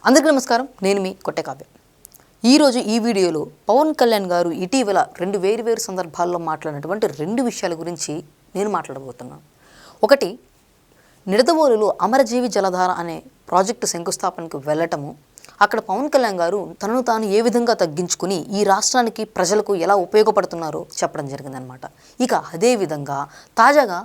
అందరికీ నమస్కారం. నేను మీ కొట్టే కావ్య. ఈరోజు ఈ వీడియోలో పవన్ కళ్యాణ్ గారు ఇటీవల రెండు వేరు సందర్భాల్లో మాట్లాడినటువంటి రెండు విషయాల గురించి నేను మాట్లాడబోతున్నాను. ఒకటి, నిడదవోలులో అమరజీవి జలధార అనే ప్రాజెక్టు శంకుస్థాపనకు వెళ్ళటము, అక్కడ పవన్ కళ్యాణ్ గారు తనను తాను ఏ విధంగా తగ్గించుకుని ఈ రాష్ట్రానికి ప్రజలకు ఎలా ఉపయోగపడుతున్నారో చెప్పడం జరిగిందనమాట. ఇక అదేవిధంగా తాజాగా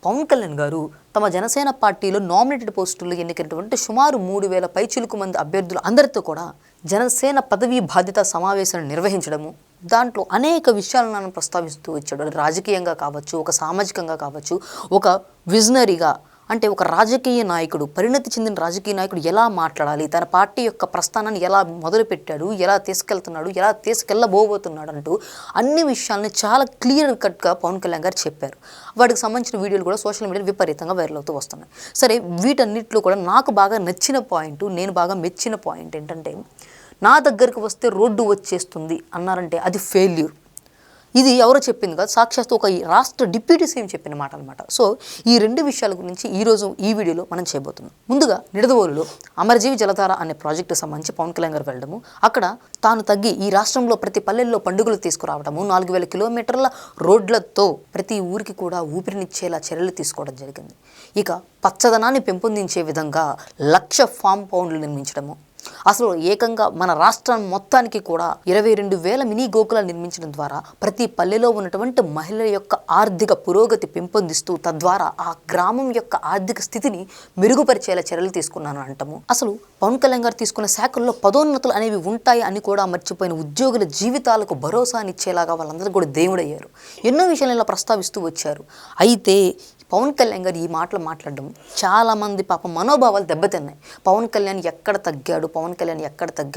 పవన్ కళ్యాణ్ గారు తమ జనసేన పార్టీలో నామినేటెడ్ పోస్టులు ఎన్నికైనటువంటి సుమారు 3,000 పైచిలుకు మంది అభ్యర్థులు అందరితో కూడా జనసేన పదవీ బాధ్యత సమావేశాన్ని నిర్వహించడము, దాంట్లో అనేక విషయాలను ప్రస్తావిస్తూ వచ్చాడు. రాజకీయంగా కావచ్చు, ఒక సామాజికంగా కావచ్చు, ఒక విజనరీగా అంటే ఒక రాజకీయ నాయకుడు, పరిణతి చెందిన రాజకీయ నాయకుడు ఎలా మాట్లాడాలి, తన పార్టీ యొక్క ప్రస్థానాన్ని ఎలా మొదలుపెట్టాడు, ఎలా తీసుకెళ్తున్నాడు, ఎలా తీసుకెళ్ళబోతున్నాడు అంటూ అన్ని విషయాలని చాలా క్లియర్ కట్గా పవన్ కళ్యాణ్ గారు చెప్పారు. వాటికి సంబంధించిన వీడియోలు కూడా సోషల్ మీడియాలో విపరీతంగా వైరల్ అవుతూ వస్తున్నాయి. సరే, వీటన్నిటిలో కూడా నాకు బాగా నచ్చిన పాయింట్, నేను బాగా మెచ్చిన పాయింట్ ఏంటంటే, నా దగ్గరికి వస్తే రోడ్డు వచ్చేస్తుంది అన్నారంటే అది ఫెయిల్యూర్. ఇది ఎవరో చెప్పింది కాదు, సాక్షాత్తు ఒక రాష్ట్ర డిప్యూటీ సీఎం చెప్పిన మాట అనమాట. సో ఈ రెండు విషయాల గురించి ఈరోజు ఈ వీడియోలో మనం చేయబోతున్నాం. ముందుగా, నిడదవోలులో అమరజీవి జలధార అనే ప్రాజెక్టు సంబంధించి పవన్ కళ్యాణ్ గారు వెళ్ళడము, అక్కడ తాను తగ్గి ఈ రాష్ట్రంలో ప్రతి పల్లెల్లో పండుగలు తీసుకురావడము, 4,000 కిలోమీటర్ల రోడ్లతో ప్రతి ఊరికి కూడా ఊపిరినిచ్చేలా చర్యలు తీసుకోవడం జరిగింది. ఇక పచ్చదనాన్ని పెంపొందించే విధంగా 1,00,000 ఫామ్ పౌండ్లు నిర్మించడము, అసలు ఏకంగా మన రాష్ట్రం మొత్తానికి కూడా 22,000 మినీ గోకులాలు నిర్మించడం ద్వారా ప్రతి పల్లెలో ఉన్నటువంటి మహిళల యొక్క ఆర్థిక పురోగతి పెంపొందిస్తూ తద్వారా ఆ గ్రామం యొక్క ఆర్థిక స్థితిని మెరుగుపరిచేలా చర్యలు తీసుకున్నాను అంటాము. అసలు పవన్ కళ్యాణ్ గారు తీసుకున్న శాఖల్లో పదోన్నతులు అనేవి ఉంటాయి అని కూడా మర్చిపోయిన ఉద్యోగుల జీవితాలకు భరోసానిచ్చేలాగా వాళ్ళందరూ కూడా దేవుడయ్యారు. ఎన్నో విషయాలు ఇలా ప్రస్తావిస్తూ వచ్చారు. అయితే పవన్ కళ్యాణ్ గారు ఈ మాటలు మాట్లాడడం చాలామంది పాప మనోభావాలు దెబ్బతిన్నాయి. పవన్ కళ్యాణ్ ఎక్కడ తగ్గాడు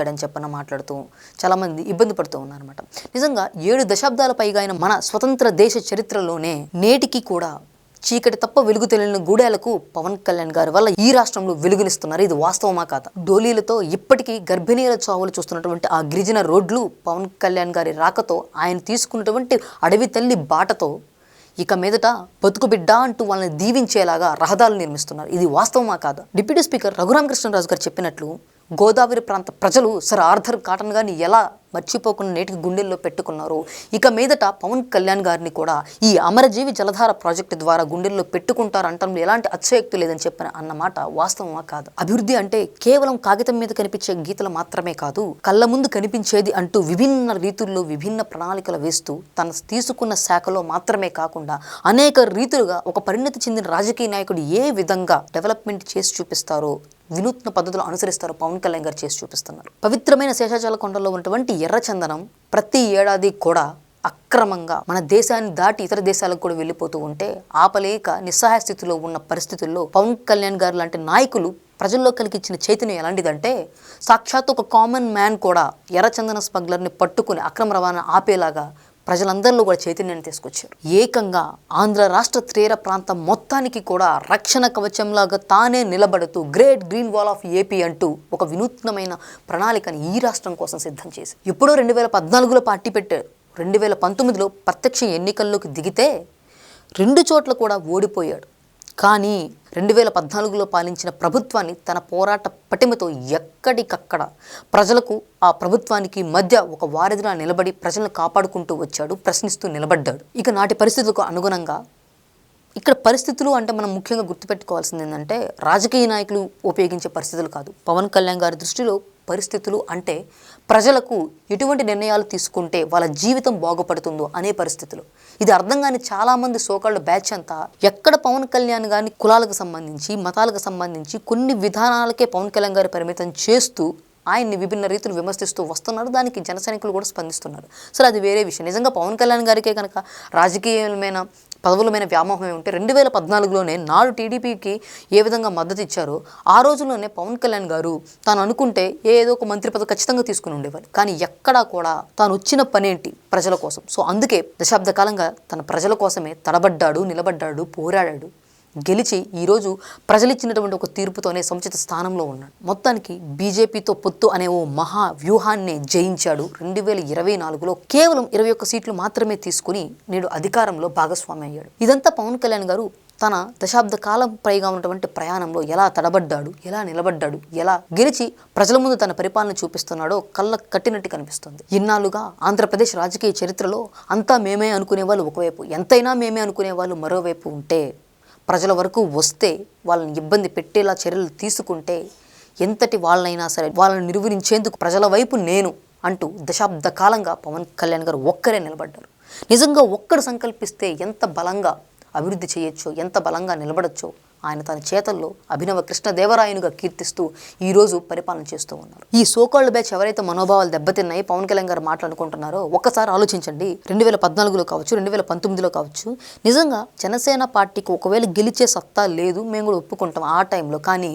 అని చెప్పిన మాట్లాడుతూ చాలామంది ఇబ్బంది పడుతూ ఉన్నారన్నమాట. నిజంగా 7 దశాబ్దాల పైగా అయిన మన స్వతంత్ర దేశ చరిత్రలోనే నేటికి కూడా చీకటి తప్ప వెలుగు తెలియని గూడేలకు పవన్ కళ్యాణ్ గారి వల్ల ఈ రాష్ట్రంలో వెలుగునిస్తున్నారు. ఇది వాస్తవమా కాదా? డోలీలతో ఇప్పటికీ గర్భిణీల చావులు చూస్తున్నటువంటి ఆ గిరిజన రోడ్లు పవన్ కళ్యాణ్ గారి రాకతో, ఆయన తీసుకున్నటువంటి అడవి తల్లి బాటతో ఇక మీదట బతుకు బిడ్డ అంటూ వాళ్ళని దీవించేలాగా రహదారులు నిర్మిస్తున్నారు. ఇది వాస్తవమా కాదా? డిప్యూటీ స్పీకర్ రఘురామకృష్ణరాజు గారు చెప్పినట్లు గోదావరి ప్రాంత ప్రజలు సర్ ఆర్థర్ కాటన్ గారిని ఎలా మర్చిపోకుండా నేటికి గుండెల్లో పెట్టుకున్నారు, ఇక మీదట పవన్ కళ్యాణ్ గారిని కూడా ఈ అమరజీవి జలధార ప్రాజెక్టు ద్వారా గుండెల్లో పెట్టుకుంటారంటంలో ఎలాంటి అతిశయోక్తి లేదని చెప్పిన అన్నమాట వాస్తవమా కాదు? అభివృద్ధి అంటే కేవలం కాగితం మీద కనిపించే గీతలు మాత్రమే కాదు, కళ్ళ ముందు కనిపించేది అంటూ విభిన్న రీతుల్లో విభిన్న ప్రణాళికలు వేస్తూ తన తీసుకున్న శాఖలో మాత్రమే కాకుండా అనేక రీతులుగా ఒక పరిణతి చెందిన రాజకీయ నాయకుడు ఏ విధంగా డెవలప్మెంట్ చేసి చూపిస్తారో, వినూత్న పద్ధతులు అనుసరిస్తారో పవన్ కళ్యాణ్ గారు చేసి చూపిస్తున్నారు. పవిత్రమైన శేషాచల కొండలో ఉన్నటువంటి ఎర్రచందనం ప్రతి ఏడాది కూడా అక్రమంగా మన దేశాన్ని దాటి ఇతర దేశాలకు కూడా వెళ్ళిపోతూ ఉంటే ఆపలేక నిస్సహాయ స్థితిలో ఉన్న పరిస్థితుల్లో పవన్ కళ్యాణ్ గారు లాంటి నాయకులు ప్రజల్లో కలిగించిన చైతన్యం ఎలాంటిదంటే, సాక్షాత్ ఒక కామన్ మ్యాన్ కూడా ఎర్రచందన స్మగ్లర్ని పట్టుకుని అక్రమ రవాణా ఆపేలాగా ప్రజలందరిలో కూడా చైతన్యాన్ని తీసుకొచ్చారు. ఏకంగా ఆంధ్ర రాష్ట్ర తీర ప్రాంతం మొత్తానికి కూడా రక్షణ కవచంలాగా తానే నిలబడుతూ great green wall of AP అంటూ ఒక వినూత్నమైన ప్రణాళికని ఈ రాష్ట్రం కోసం సిద్ధం చేసి ఎప్పుడో 2014లో పార్టీ పెట్టారు. 2019లో ప్రత్యక్ష ఎన్నికల్లోకి దిగితే 2 చోట్ల కూడా ఓడిపోయాడు. కానీ 2014లో పాలించిన ప్రభుత్వాన్ని తన పోరాట పటిమతో ఎక్కడికక్కడ ప్రజలకు, ఆ ప్రభుత్వానికి మధ్య ఒక వారధిలా నిలబడి ప్రజలను కాపాడుకుంటూ వచ్చాడు, ప్రశ్నిస్తూ నిలబడ్డాడు. ఇక నాటి పరిస్థితులకు అనుగుణంగా, ఇక్కడ పరిస్థితులు అంటే మనం ముఖ్యంగా గుర్తుపెట్టుకోవాల్సింది ఏంటంటే, రాజకీయ నాయకులు ఉపయోగించే పరిస్థితులు కాదు. పవన్ కళ్యాణ్ గారి దృష్టిలో పరిస్థితులు అంటే ప్రజలకు ఎటువంటి నిర్ణయాలు తీసుకుంటే వాళ్ళ జీవితం బాగుపడుతుందో అనే పరిస్థితులు. ఇది అర్థం కాని చాలామంది సోకాళ్ళ బ్యాచ్ అంతా ఎక్కడ పవన్ కళ్యాణ్ గారిని కులాలకు సంబంధించి, మతాలకు సంబంధించి కొన్ని విధానాలకే పవన్ కళ్యాణ్ గారి పరిమితం చేస్తూ ఆయన్ని విభిన్న రీతులు విమర్శిస్తూ వస్తున్నారు. దానికి జన సైనికులు కూడా స్పందిస్తున్నారు. సరే, అది వేరే విషయం. నిజంగా పవన్ కళ్యాణ్ గారికే కనుక రాజకీయమైన పదవులమైన వ్యామోహం ఉంటే 2014లోనే నాడు టీడీపీకి ఏ విధంగా మద్దతు ఇచ్చారో ఆ రోజుల్లోనే పవన్ కళ్యాణ్ గారు తాను అనుకుంటే ఏదో ఒక మంత్రి పదవి ఖచ్చితంగా తీసుకుని ఉండేవారు. కానీ ఎక్కడా కూడా తాను వచ్చిన పనేంటి? ప్రజల కోసం. సో అందుకే దశాబ్ద కాలంగా తన ప్రజల కోసమే తడబడ్డాడు, నిలబడ్డాడు, పోరాడాడు. గెలిచి ఈరోజు ప్రజలిచ్చినటువంటి ఒక తీర్పుతోనే సముచిత స్థానంలో ఉన్నాడు. మొత్తానికి బీజేపీతో పొత్తు అనే ఓ మహా వ్యూహాన్ని జయించాడు. 2024లో కేవలం 21 సీట్లు మాత్రమే తీసుకుని నేడు అధికారంలో భాగస్వామి అయ్యాడు. ఇదంతా పవన్ కళ్యాణ్ గారు తన దశాబ్ద కాలం పైగా ఉన్నటువంటి ప్రయాణంలో ఎలా తడబడ్డాడు, ఎలా నిలబడ్డాడు, ఎలా గెలిచి ప్రజల ముందు తన పరిపాలన చూపిస్తున్నాడో కళ్ళ కట్టినట్టు కనిపిస్తుంది. ఇన్నాళ్ళుగా ఆంధ్రప్రదేశ్ రాజకీయ చరిత్రలో అంతా మేమే అనుకునే వాళ్ళు ఒకవైపు, ఎంతైనా మేమే అనుకునే వాళ్ళు మరోవైపు ఉంటే, ప్రజల వరకు వస్తే వాళ్ళని ఇబ్బంది పెట్టేలా చర్యలు తీసుకుంటే ఎంతటి వాళ్ళనైనా సరే వాళ్ళని నిర్వహించేందుకు ప్రజల వైపు నేను అంటూ దశాబ్ద కాలంగా పవన్ కళ్యాణ్ గారు ఒక్కరే నిలబడ్డారు. నిజంగా ఒక్కడు సంకల్పిస్తే ఎంత బలంగా అభివృద్ధి చేయొచ్చో, ఎంత బలంగా నిలబడచ్చో ఆయన తన చేతల్లో అభినవ కృష్ణదేవరాయనుగా కీర్తిస్తూ ఈరోజు పరిపాలన చేస్తూ ఉన్నారు. ఈ సోకాల్డ్ బ్యాచ్ ఎవరైతే మనోభావాలు దెబ్బతిన్నాయి పవన్ కళ్యాణ్ గారు మాట్లాడుకుంటున్నారో ఒక్కసారి ఆలోచించండి. 2014లో కావచ్చు, 2019లో కావచ్చు, నిజంగా జనసేన పార్టీకి ఒకవేళ గెలిచే సత్తా లేదు, మేము కూడా ఒప్పుకుంటాం ఆ టైంలో. కానీ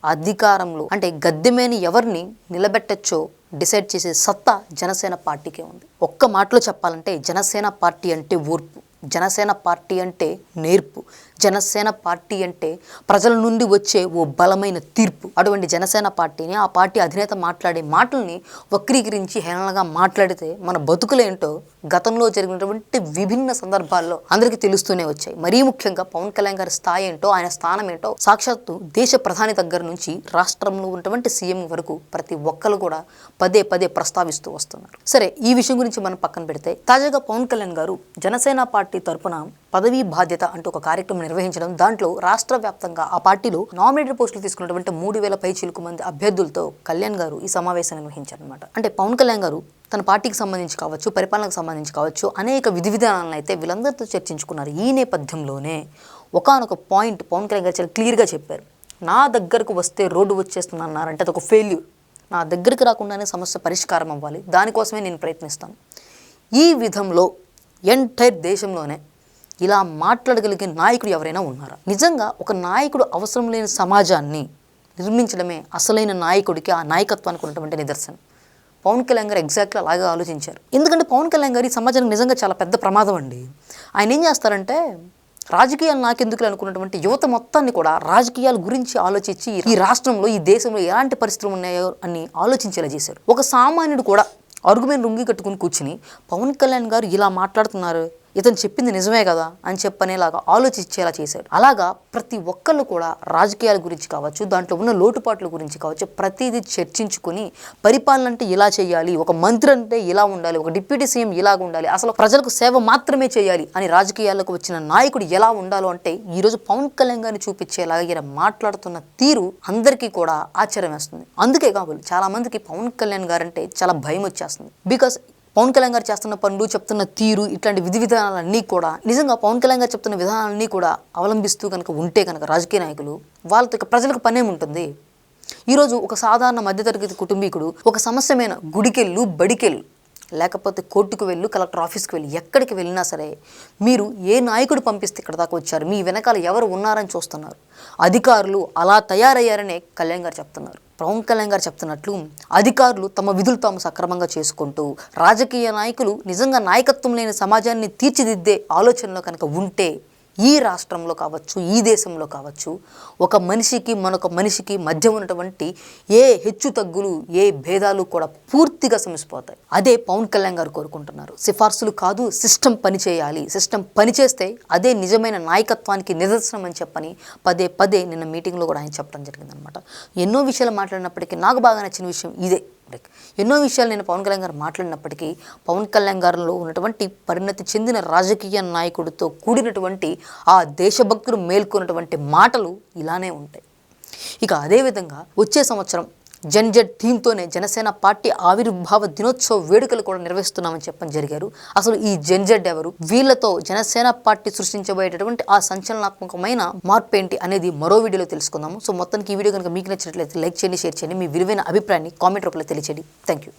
అధికారంలో అంటే గద్దెమేని ఎవరిని నిలబెట్టచ్చో డిసైడ్ చేసే సత్తా జనసేన పార్టీకే ఉంది. ఒక్క మాటలో చెప్పాలంటే జనసేన పార్టీ అంటే ఓర్పు, జనసేన పార్టీ అంటే నేర్పు, జనసేన పార్టీ అంటే ప్రజల నుండి వచ్చే ఓ బలమైన తీర్పు. అటువంటి జనసేన పార్టీని, ఆ పార్టీ అధినేత మాట్లాడే మాటల్ని వక్రీకరించి హేళనగా మాట్లాడితే మన బతుకులేంటో గతంలో జరిగినటువంటి విభిన్న సందర్భాల్లో అందరికీ తెలుస్తూనే వచ్చాయి. మరీ ముఖ్యంగా పవన్ కళ్యాణ్ గారి స్థాయి ఏంటో, ఆయన స్థానం ఏంటో సాక్షాత్తు దేశ ప్రధాని దగ్గర నుంచి రాష్ట్రంలో ఉన్నటువంటి సీఎం వరకు ప్రతి ఒక్కరు కూడా పదే పదే ప్రస్తావిస్తూ వస్తున్నారు. సరే, ఈ విషయం గురించి మనం పక్కన పెడితే తాజాగా పవన్ కళ్యాణ్ గారు జనసేన పార్టీ తరపున పదవీ బాధ్యత అంటూ ఒక కార్యక్రమం నిర్వహించడం, దాంట్లో రాష్ట్ర వ్యాప్తంగా ఆ పార్టీలో నామినేటెడ్ పోస్టులు తీసుకున్నటువంటి 3000 పైచిలుకు మంది అభ్యర్థులతో కళ్యాణ్ గారు ఈ సమావేశం నిర్వహించారనమాట. అంటే పవన్ కళ్యాణ్ గారు తన పార్టీకి సంబంధించి కావచ్చు, పరిపాలనకు సంబంధించి కావచ్చు, అనేక విధి విధానాలను అయితే వీళ్ళందరితో చర్చించుకున్నారు. ఈ నేపథ్యంలోనే ఒకానొక పాయింట్ పవన్ కళ్యాణ్ గారు చాలా క్లియర్గా చెప్పారు. నా దగ్గరకు వస్తే రోడ్డు వచ్చేస్తుందన్నారంటే అదొక ఫెయిల్యూర్. నా దగ్గరికి రాకుండానే సమస్య పరిష్కారం అవ్వాలి, దానికోసమే నేను ప్రయత్నిస్తాను. ఈ విధంలో ఎంటైర్ దేశంలోనే ఇలా మాట్లాడగలిగే నాయకుడు ఎవరైనా ఉన్నారా? నిజంగా ఒక నాయకుడు అవసరం లేని సమాజాన్ని నిర్మించడమే అసలైన నాయకుడికి, ఆ నాయకత్వానికి ఉన్నటువంటి నిదర్శనం. పవన్ కళ్యాణ్ గారు ఎగ్జాక్ట్గా అలాగే ఆలోచించారు. ఎందుకంటే పవన్ కళ్యాణ్ గారు ఈ సమాజానికి నిజంగా చాలా పెద్ద ప్రమాదం అండి. ఆయన ఏం చేస్తారంటే రాజకీయాలు నాకెందుకు అనుకున్నటువంటి యువత మొత్తాన్ని కూడా రాజకీయాల గురించి ఆలోచించి ఈ రాష్ట్రంలో, ఈ దేశంలో ఎలాంటి పరిస్థితులు ఉన్నాయో అని ఆలోచించేలా చేశారు. ఒక సామాన్యుడు కూడా అరుగుమైన రుంగి కట్టుకుని కూర్చుని పవన్ కళ్యాణ్ గారు ఇలా మాట్లాడుతున్నారు, ఇతను చెప్పింది నిజమే కదా అని చెప్పనేలాగా ఆలోచించేలా చేశారు. అలాగా ప్రతి ఒక్కళ్ళు కూడా రాజకీయాల గురించి కావచ్చు, దాంట్లో ఉన్న లోటుపాట్ల గురించి కావచ్చు, ప్రతిదీ చర్చించుకుని పరిపాలన అంటే ఇలా చేయాలి, ఒక మంత్రి అంటే ఇలా ఉండాలి, ఒక డిప్యూటీ సీఎం ఇలాగ ఉండాలి, అసలు ప్రజలకు సేవ మాత్రమే చేయాలి అని రాజకీయాలకు వచ్చిన నాయకుడు ఎలా ఉండాలో అంటే ఈరోజు పవన్ కళ్యాణ్ గారిని చూపించేలాగా ఈయన మాట్లాడుతున్న తీరు అందరికీ కూడా ఆశ్చర్యం వేస్తుంది. అందుకే కాబట్టి చాలా మందికి పవన్ కళ్యాణ్ గారు అంటే చాలా భయం వచ్చేస్తుంది. బికాస్ పవన్ కళ్యాణ్ గారు చేస్తున్న పనులు, చెప్తున్న తీరు, ఇట్లాంటి విధి విధానాలన్నీ కూడా నిజంగా పవన్ కళ్యాణ్ గారు చెప్తున్న విధానాలన్నీ కూడా అవలంబిస్తూ కనుక ఉంటే కనుక రాజకీయ నాయకులు వాళ్ళతో ప్రజలకు పనేముంటుంది? ఈరోజు ఒక సాధారణ మధ్యతరగతి కుటుంబీకుడు ఒక సమస్య మీద గుడికెళ్ళు, బడికెళ్ళు, లేకపోతే కోర్టుకు వెళ్ళు, కలెక్టర్ ఆఫీస్కి వెళ్ళి ఎక్కడికి వెళ్ళినా సరే మీరు ఏ నాయకుడు పంపిస్తే ఇక్కడ దాకా వచ్చారు, మీ వెనకాల ఎవరు ఉన్నారని చూస్తున్నారు. అధికారులు అలా తయారయ్యారనే కళ్యాణ్ గారు చెప్తున్నారు. పవన్ కళ్యాణ్ గారు చెప్తున్నట్లు అధికారులు తమ విధులు తాము సక్రమంగా చేసుకుంటూ, రాజకీయ నాయకులు నిజంగా నాయకత్వం లేని సమాజాన్ని తీర్చిదిద్దే ఆలోచనలో కనుక ఉంటే ఈ రాష్ట్రంలో కావచ్చు, ఈ దేశంలో కావచ్చు, ఒక మనిషికి మరొక మనిషికి మధ్య ఉన్నటువంటి ఏ హెచ్చు తగ్గులు, ఏ భేదాలు కూడా పూర్తిగా సమసిపోతాయి. అదే పవన్ కళ్యాణ్ గారు కోరుకుంటున్నారు. సిఫార్సులు కాదు, సిస్టమ్ పనిచేయాలి, సిస్టమ్ పనిచేస్తే అదే నిజమైన నాయకత్వానికి నిదర్శనం అని చెప్పని పదే పదే నిన్న మీటింగ్లో కూడా ఆయన చెప్పడం జరిగిందనమాట. ఎన్నో విషయాలు మాట్లాడినప్పటికీ నాకు బాగా నచ్చిన విషయం ఇదే. ఎన్నో విషయాలు నేను పవన్ కళ్యాణ్ గారు మాట్లాడినప్పటికీ పవన్ కళ్యాణ్ గారిలో ఉన్నటువంటి పరిణతి చెందిన రాజకీయ నాయకుడితో కూడినటువంటి ఆ దేశభక్తులు మేల్కొన్నటువంటి మాటలు ఇలానే ఉంటాయి. ఇక అదేవిధంగా వచ్చే సంవత్సరం జన్జెడ్ థీమ్తోనే జనసేన పార్టీ ఆవిర్భావ దినోత్సవ వేడుకలు కూడా నిర్వహిస్తున్నామని చెప్పని జరిగారు. అసలు ఈ జన్జెడ్ ఎవరు, వీళ్ళతో జనసేన పార్టీ సృష్టించబోయేటటువంటి ఆ సంచలనాత్మకమైన మార్పు ఏంటి అనేది మరో వీడియోలో తెలుసుకుందాము. సో మొత్తానికి ఈ వీడియో కనుక మీకు నచ్చినట్లయితే లైక్ చేయండి, షేర్ చేయండి, మీ విలువైన అభిప్రాయాన్ని కామెంట్ రూపంలో తెలియచేయండి. Thank you.